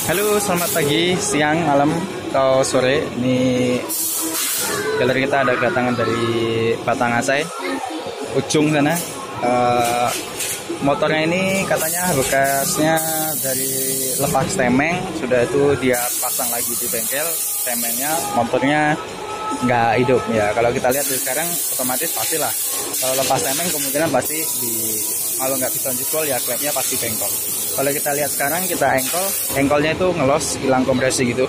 Halo, selamat pagi, siang, malam, atau sore. Ini galeri kita ada kedatangan dari Batangasai, ujung sana. Motornya ini katanya bekasnya dari lepas temeng, sudah itu dia pasang lagi di bengkel temengnya, motornya nggak hidup ya. Kalau kita lihat dari sekarang otomatis pastilah kalau lepas temeng kemungkinan pasti kalau nggak bisa jebol ya klepnya pasti bengkok. Kalau kita lihat sekarang kita engkolnya itu ngelos, hilang kompresi gitu.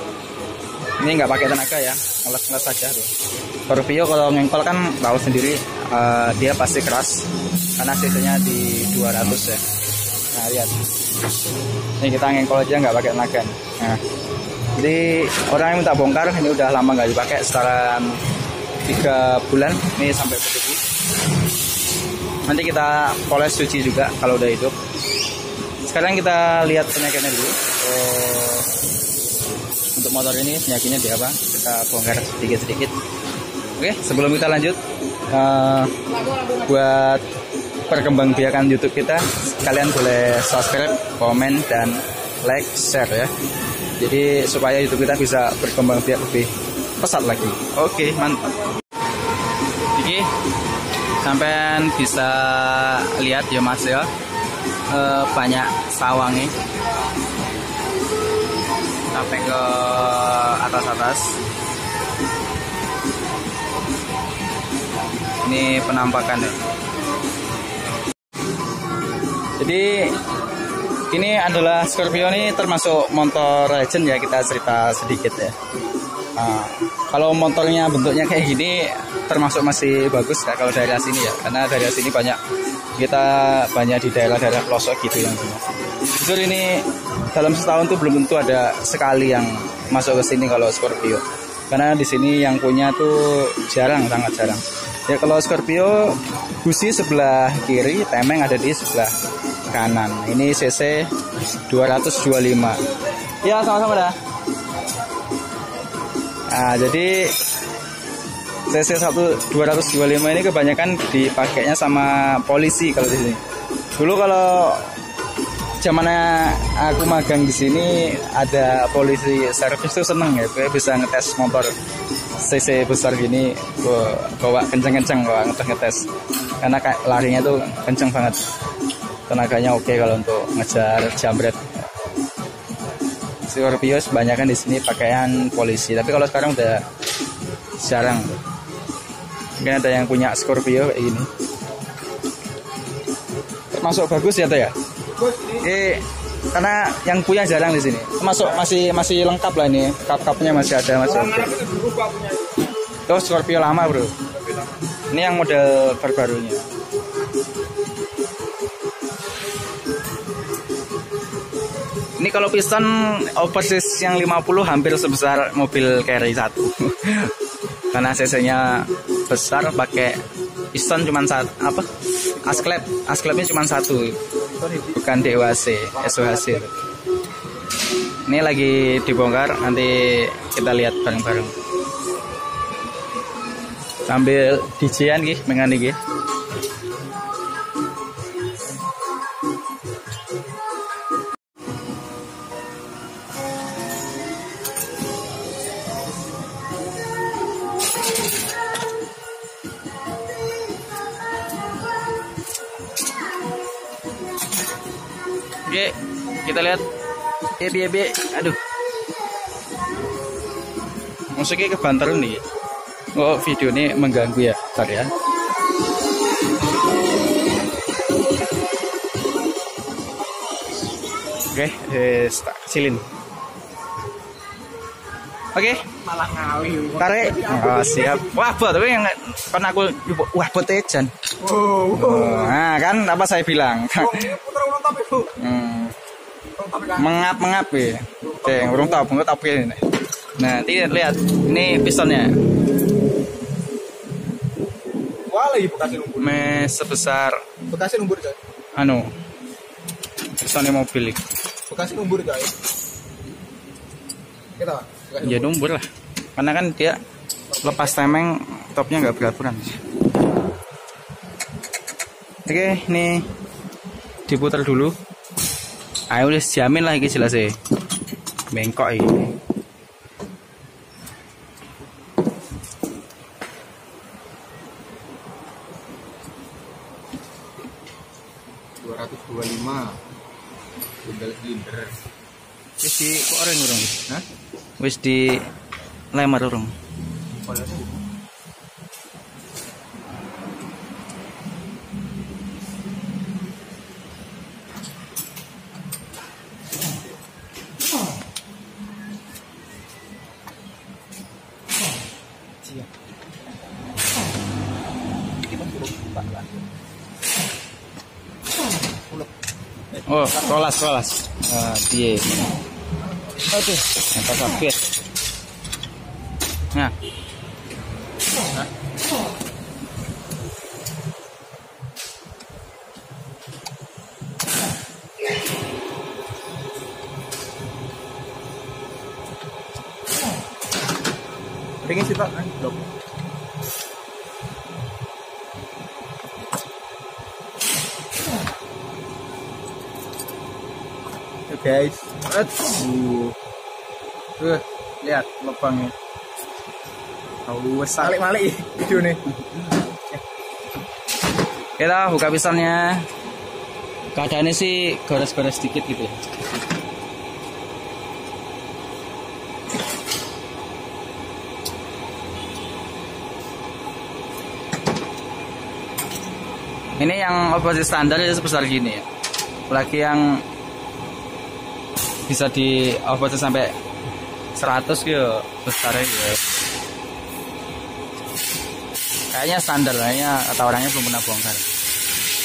Ini nggak pakai tenaga ya, ngeles saja tuh. Scorpio kalau ngengkol kan tahu sendiri dia pasti keras karena cc-nya di 200 ya. Nah lihat, ini kita ngengkol aja nggak pakai tenaga. Nah, jadi orang yang minta bongkar ini udah lama nggak dipakai, sekitaran 3 bulan ini sampai berdebu. Nanti kita poles cuci juga kalau udah hidup. Sekarang kita lihat penyakitnya dulu. Untuk motor ini penyakitnya di apa? Kita bongkar sedikit-sedikit. Oke, sebelum kita lanjut, buat perkembangbiakan YouTube kita, kalian boleh subscribe, komen, dan like, share ya. Jadi supaya YouTube kita bisa berkembang biak lebih pesat lagi. Oke, mantap. Jadi sampean bisa lihat ya mas ya, banyak sawang nih sampai ke atas. Ini penampakannya. Jadi ini adalah Scorpio, ini termasuk motor legend ya, kita cerita sedikit ya. Kalau motornya bentuknya kayak gini termasuk masih bagus ya kalau daerah sini ya, karena daerah sini kita banyak di daerah-daerah pelosok gitu yang punya. Jujur ini dalam setahun tuh belum tentu ada sekali yang masuk ke sini kalau Scorpio, karena di sini yang punya tuh jarang, sangat jarang. Ya kalau Scorpio busi sebelah kiri, temeng ada di sebelah kanan. Ini cc 225. Ya sama-sama dah. Nah, jadi cc 225 ini kebanyakan dipakainya sama polisi kalau di sini. Dulu kalau zamannya aku magang di sini ada polisi servis tuh seneng ya, gue bisa ngetes motor cc besar gini, gue bawa kenceng-kenceng, bawa ngetes karena kayak larinya tuh kenceng banget, tenaganya oke kalau untuk ngejar jambret. Scorpio kebanyakan di sini pakaian polisi, tapi kalau sekarang udah jarang. Mungkin ada yang punya Scorpio kayak gini. Termasuk bagus ya tuh ya. Karena yang punya jarang di sini. Termasuk masih lengkap lah ini. Kap-kapnya masih ada, masih oke. Tuh Scorpio lama bro. Ini yang model terbarunya. Ini kalau piston overseas yang 50 hampir sebesar mobil carry 1. Karena cc-nya besar, pakai piston cuma satu, asklepnya cuma satu, bukan DOHC, SOHC. Ini lagi dibongkar, nanti kita lihat bareng-bareng. Sambil DJ-an gih, mengani gih. Oke, kita lihat. Aduh. Musiknya kebanter nih. Oh, video ini mengganggu ya. Bentar ya. Oke, tak kecilin. Oke, malah ngawi. tarik. Oh, siap. Wah, buat tapi yang kan aku buat ejan. Nah, kan apa saya bilang? Mengap ya. Oke, urung tahu ini. Nah, lihat ini pistonnya. Wah, lagi bekasnya lumpur. Sebesar Bekasnya lumpur, coy. Pistonnya mobil ini. Bekasnya lumpur, coy. Kita, Ya lumpur lah. Karena kan dia lepas temeng, topnya nggak beraturan. Oke, ini diputar dulu. Ayo wis jamin lah iki jelas e. Bengkok ini. Tinggal silinder. Wis di kok orang urung? Hah? Wis di lemar urung. Oh, rolas. Piye. Oke, apa sabit. Nah. Pengen sih Pak, blok. Guys, Lihat lubangnya. besar malik video nih. Kita buka pisangnya. Keadaannya sih gores-gores sedikit gitu ya. Ini yang operasi standar ya sebesar gini ya. Apalagi yang bisa di operasi sampai 100 gitu besarnya gitu. Kayaknya standar kayaknya kata orangnya belum pernah bongkar.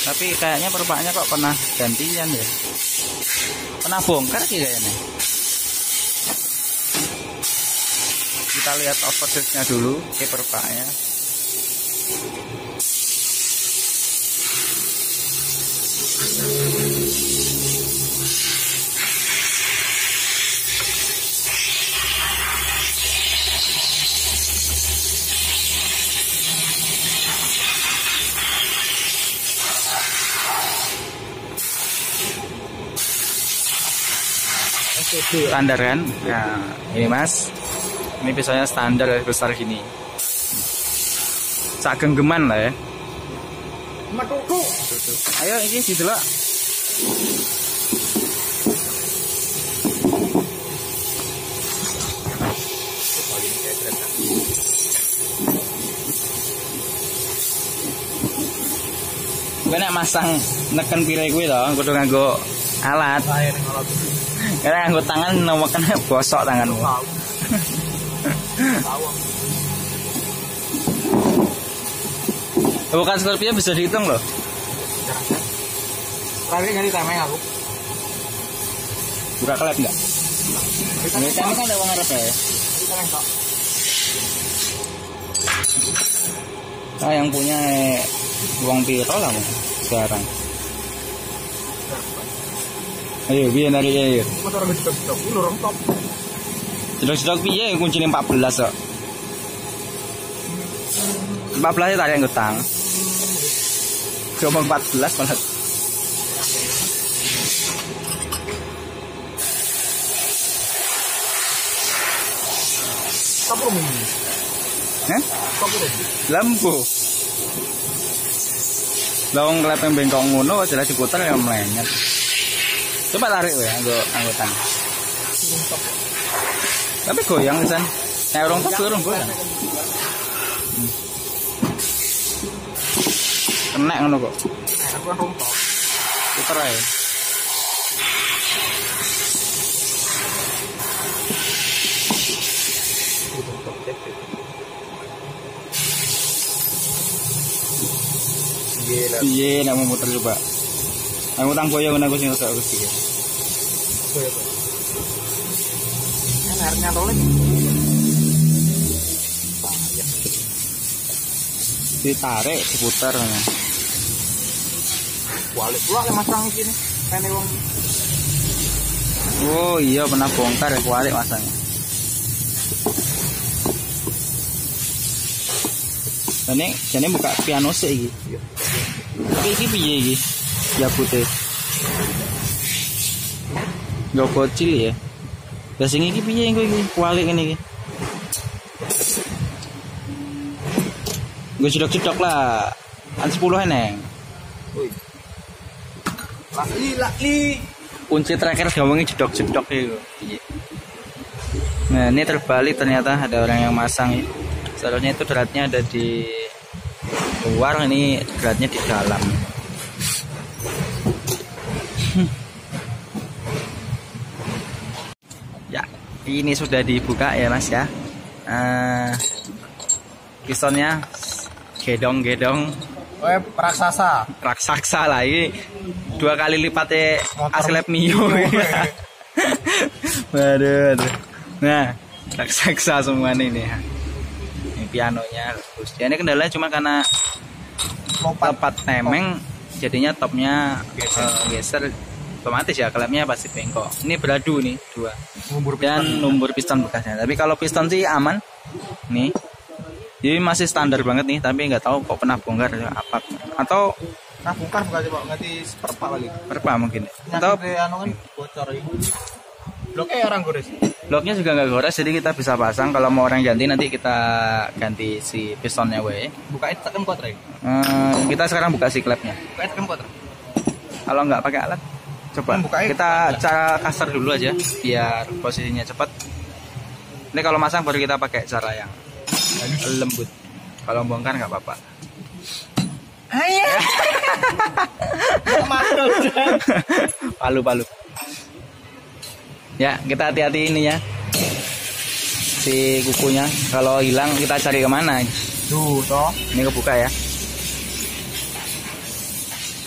Tapi kayaknya perpaknya kok pernah gantian ya. Pernah bongkar sih kayaknya. Kita lihat operasinya dulu ke perpaknya. Standar kan? Nah, ini mas, ini pisaunya standar besar gini. Sak genggeman lah ya. Ayo ini didelok. Gue nak masang neken pire gue toh, kudu nganggo alat. Karena nganggo tangan nomoknya bosok tanganmu. Bukan Scorpio bisa dihitung loh. Tadi ganti temeng aku. Buka klep enggak? Ini temeng kan ada uang Arab ya? Temeng kok. Nah, yang punya uang piro lah sekarang. Ayo, biar nari ayo. Motor gedok-gedok, ini lorong top. Jedok-jedok piye kuncinya 14 kok. 14 ya tadi yang ngutang. Coba 14 malah. Kapur mini. Kapur. Lampu. Lawang kelepeng bengkok ngono jelas diputer ya melenyet. Coba tarik ya anggota. Tapi goyang pisan. Nek urung top urung goyang. Kenek ngono kok. Aku kan rontok. Puter ae. Iya, nak mau muter coba. Aku utang boyo aku sing rada Gusti. Airnya tolek. Ditarik, diputer. Balik pula le masang iki nih. Kene wong. Oh iya pernah bongkar ya kualik masangnya. Jane buka piano sik iki. Iki piye iki? Ya putih. Gak kecil ya. Lah sing iki piye engko iki? Kualik ngene iki. Gue cedok-cedok lah. An 10 eneng. Woi. Lakli. Kunci terakhir gawangi jedok-jedok itu. Nah, ini terbalik ternyata ada orang yang masang. Seharusnya itu dratnya ada di luar, ini dratnya di dalam. Ya, ini sudah dibuka ya Mas ya. Pistonnya gedong-gedong. Raksasa lah ini 2 kali lipatnya Aslep Mio. Waduh. Nah, raksasa semua ini. Ini pianonya bagus. Ya, ini kendalanya cuma karena lepat temeng, jadinya topnya geser. Otomatis ya klepnya pasti bengkok. Ini beradu nih 2. Dan lumpur piston bekasnya. Tapi kalau piston sih aman. Nih. Jadi masih standar banget nih, tapi nggak tahu kok pernah bongkar apa atau bongkar bukan coba ganti perpa kali. Perpa mungkin. Atau anu kan bocor ini. Bloknya orang gores. Bloknya juga nggak gores, jadi kita bisa pasang. Kalau mau orang ganti nanti kita ganti si pistonnya we. Buka itu tekan kuat Ray. Kita sekarang buka si klepnya. Buka itu tekan kuat. Kalau nggak pakai alat, coba kita cara kasar dulu aja biar posisinya cepat. Ini kalau masang baru kita pakai cara yang lembut. Kalau bongkar nggak apa-apa. Palu. Ya, kita hati-hati ini ya. Si kukunya kalau hilang kita cari kemana? Tuh, toh. Ini kebuka ya.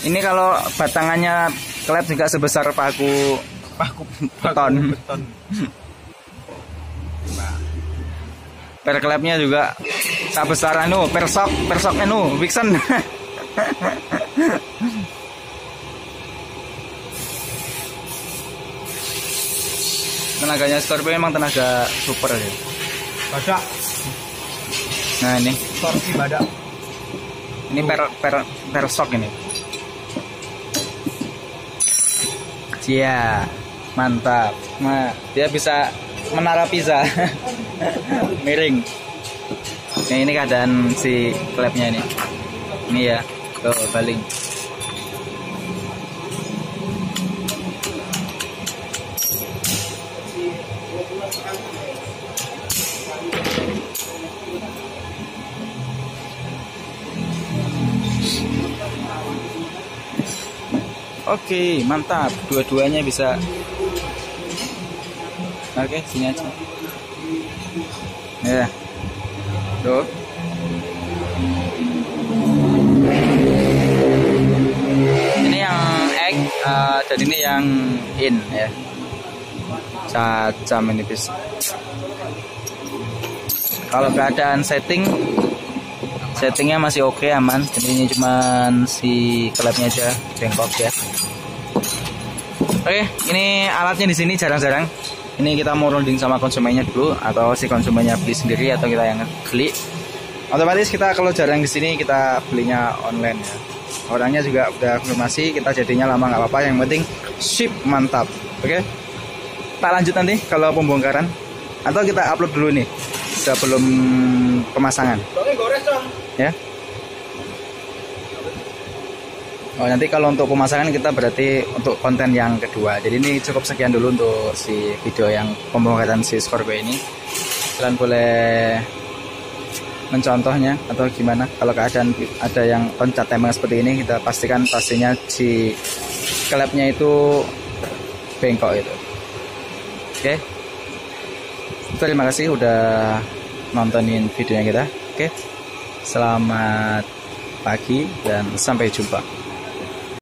Ini kalau batangannya klep juga sebesar paku beton. Per klepnya juga sebesar persok Vixen. Tenaganya Scorpio memang tenaga super ya. Badak. Nah ini. Torsi badak. Ini persok ini. Iya, mantap. Nah, dia bisa menara pizza. Miring. Nah, ini keadaan si klepnya ini. Ini ya, tuh baling. Oke, mantap. Dua-duanya bisa. Oke, sini aja. Ya. Tuh. Ini yang egg dan ini yang in ya. Caca menipis. Kalau keadaan settingnya masih oke, aman. Jadi ini cuman si klepnya aja bengkok ya. Oke, ini alatnya di sini jarang-jarang. Ini kita mau runding sama konsumennya dulu, atau si konsumennya beli sendiri atau kita yang beli. Otomatis kita kalau jarang di sini kita belinya online ya. Orangnya juga udah konfirmasi, kita jadinya lama nggak apa-apa. Yang penting ship mantap. Oke, tak lanjut nanti kalau pembongkaran, atau kita upload dulu nih sebelum pemasangan. Ya. Oh, nanti kalau untuk pemasangan kita berarti untuk konten yang kedua. Jadi ini cukup sekian dulu untuk si video yang pembongkaran si Scorpio ini. Kalian boleh mencontohnya atau gimana. Kalau keadaan ada yang loncat tembak seperti ini, kita pastikan pastinya si klepnya itu bengkok itu. Oke. Terima kasih udah nontonin videonya kita. Oke. Selamat pagi dan sampai jumpa.